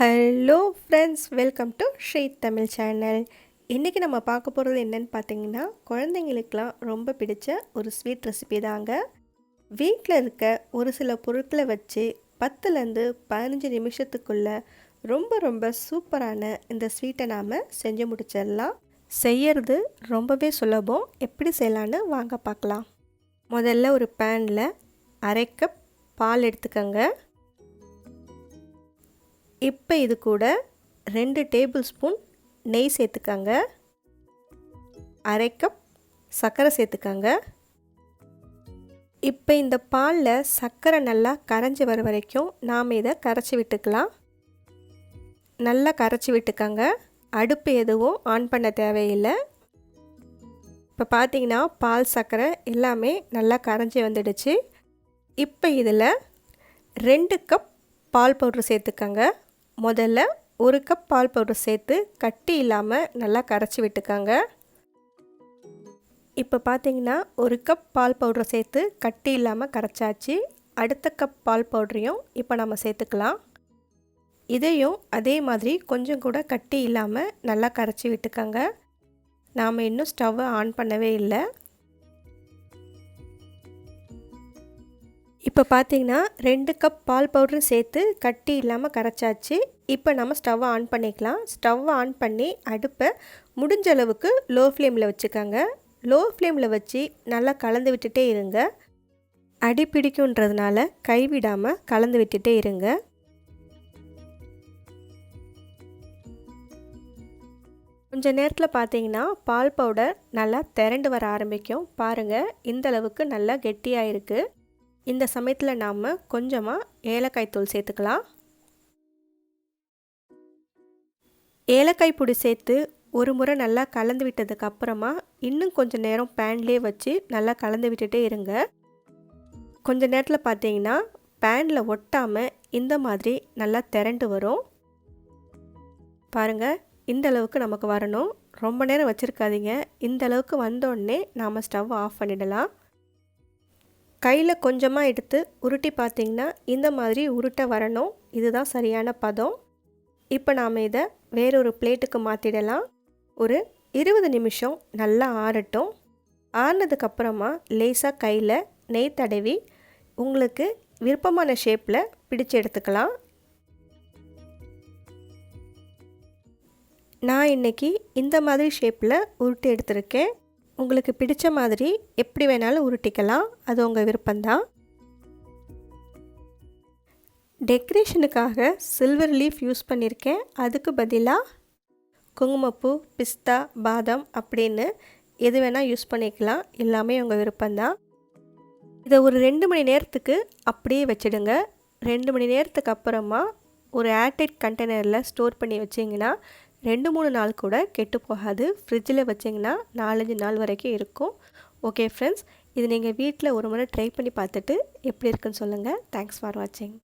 Hello friends, welcome to Sri Tamil channel. இன்றைக்கி நம்ம பார்க்க போகிறது என்னென்னு பார்த்தீங்கன்னா, குழந்தைங்களுக்கெலாம் ரொம்ப பிடிச்ச ஒரு ஸ்வீட் ரெசிபி தாங்க. வீட்டில் இருக்க ஒரு சில பொருட்களை வச்சு 10லேருந்து 15 நிமிஷத்துக்குள்ளே ரொம்ப ரொம்ப சூப்பரான இந்த ஸ்வீட்டை நாம் செஞ்சு முடிச்சிடலாம். செய்யறது ரொம்பவே சுலபம். எப்படி செய்யலான்னு வாங்க பார்க்கலாம். முதல்ல ஒரு பேனில் 1/2 கப் பால் எடுத்துக்கோங்க. இப்போ இது கூட 2 டேபிள் ஸ்பூன் நெய் சேர்த்துக்கங்க. 1/2 கப் சர்க்கரை சேர்த்துக்கங்க. இப்போ இந்த பாலில் சர்க்கரை நல்லா கரைஞ்சி வர வரைக்கும் நாம் இதை கரைச்சி விட்டுக்கலாம். நல்லா கரைச்சி விட்டுக்கங்க. அடுப்பு எதுவும் ஆன் பண்ண தேவையில்லை. இப்போ பார்த்தீங்கன்னா பால் சர்க்கரை எல்லாமே நல்லா கரைஞ்சி வந்துடுச்சு. இப்போ இதில் 2 கப் பால் பவுட்ரு சேர்த்துக்கங்க. முதல்ல 1 கப் பால் பவுடர் சேர்த்து கட்டி இல்லாமல் நல்லா கரைச்சி விட்டுக்கோங்க. இப்போ பார்த்தீங்கன்னா 1 கப் பால் பவுடரை சேர்த்து கட்டி இல்லாமல் கரைச்சாச்சு. அடுத்த கப் பால் பவுடரையும் இப்போ நம்ம சேர்த்துக்கலாம். இதையும் அதே மாதிரி கொஞ்சம் கூட கட்டி இல்லாமல் நல்லா கரைச்சி விட்டுக்கோங்க. நாம் இன்னும் ஸ்டவ்வை ஆன் பண்ணவே இல்லை. இப்போ பார்த்தீங்கன்னா 2 கப் பால் பவுடரும் சேர்த்து கட்டி இல்லாமல் கரைச்சாச்சு. இப்போ நம்ம ஸ்டவ்வை ஆன் பண்ணிக்கலாம். ஸ்டவ்வை ஆன் பண்ணி அடுப்பை முடிஞ்ச அளவுக்கு லோ ஃப்ளேமில் வச்சுக்கோங்க. லோ ஃப்ளேமில் வச்சு நல்லா கலந்து விட்டுட்டே இருங்க. அடி பிடிக்குன்றதுனால கைவிடாமல் கலந்து விட்டுட்டே இருங்க. கொஞ்ச நேரத்தில் பார்த்தீங்கன்னா பால் பவுடர் நல்லா திரண்டு வர ஆரம்பிக்கும். பாருங்கள், இந்த அளவுக்கு நல்லா கெட்டியாக இருக்குது. இந்த சமயத்தில் நாம் கொஞ்சமாக ஏலக்காய் தூள் சேர்த்துக்கலாம். ஏலக்காய் பொடி சேர்த்து ஒரு முறை நல்லா கலந்து விட்டதுக்கு அப்புறமா இன்னும் கொஞ்சம் நேரம் பேன்லேயே வச்சு நல்லா கலந்து விட்டுட்டே இருங்க. கொஞ்ச நேரத்தில் பார்த்தீங்கன்னா பேனில் ஒட்டாமல் இந்த மாதிரி நல்லா திரண்டு வரும். பாருங்கள், இந்த அளவுக்கு நமக்கு வரணும். ரொம்ப நேரம் வச்சுருக்காதீங்க. இந்த அளவுக்கு வந்தோடனே நாம் ஸ்டவ் ஆஃப் பண்ணிடலாம். கையில் கொஞ்சமாக எடுத்து உருட்டி பார்த்திங்கன்னா இந்த மாதிரி உருட்ட வரணும். இதுதான் சரியான பதம். இப்போ நாம் இதை வேறொரு பிளேட்டுக்கு மாற்றிடலாம். ஒரு 20 நிமிஷம் நல்லா ஆறட்டும். ஆறினதுக்கப்புறமா லேசாக கையில் நெய் தடவி உங்களுக்கு விருப்பமான ஷேப்பில் பிடிச்சு எடுத்துக்கலாம். நான் இன்றைக்கி இந்த மாதிரி ஷேப்பில் உருட்டி எடுத்திருக்கேன். உங்களுக்கு பிடிச்ச மாதிரி எப்படி வேணாலும் உருட்டிக்கலாம். அது உங்கள் விருப்பம்தான். டெக்கரேஷனுக்காக சில்வர் லீஃப் யூஸ் பண்ணியிருக்கேன். அதுக்கு பதிலாக குங்குமப்பூ, பிஸ்தா, பாதாம் அப்படின்னு எது வேணால் யூஸ் பண்ணிக்கலாம். எல்லாமே உங்கள் விருப்பம்தான். இதை ஒரு 2 மணி நேரத்துக்கு அப்படியே வச்சிடுங்க. 2 மணி நேரத்துக்கு அப்புறமா ஒரு ஏர்டைட் கண்டெய்னரில் ஸ்டோர் பண்ணி வச்சிங்கன்னா 2-3 நாள் கூட கெட்டு போகாது. ஃப்ரிட்ஜில் வச்சிங்கன்னா 4-5 நாள் வரைக்கும் இருக்கும். ஓகே ஃப்ரெண்ட்ஸ், இது நீங்கள் வீட்டில் ஒரு முறை ட்ரை பண்ணி பார்த்துட்டு எப்படி இருக்குன்னு சொல்லுங்கள். தேங்க்ஸ் ஃபார் வாட்சிங்.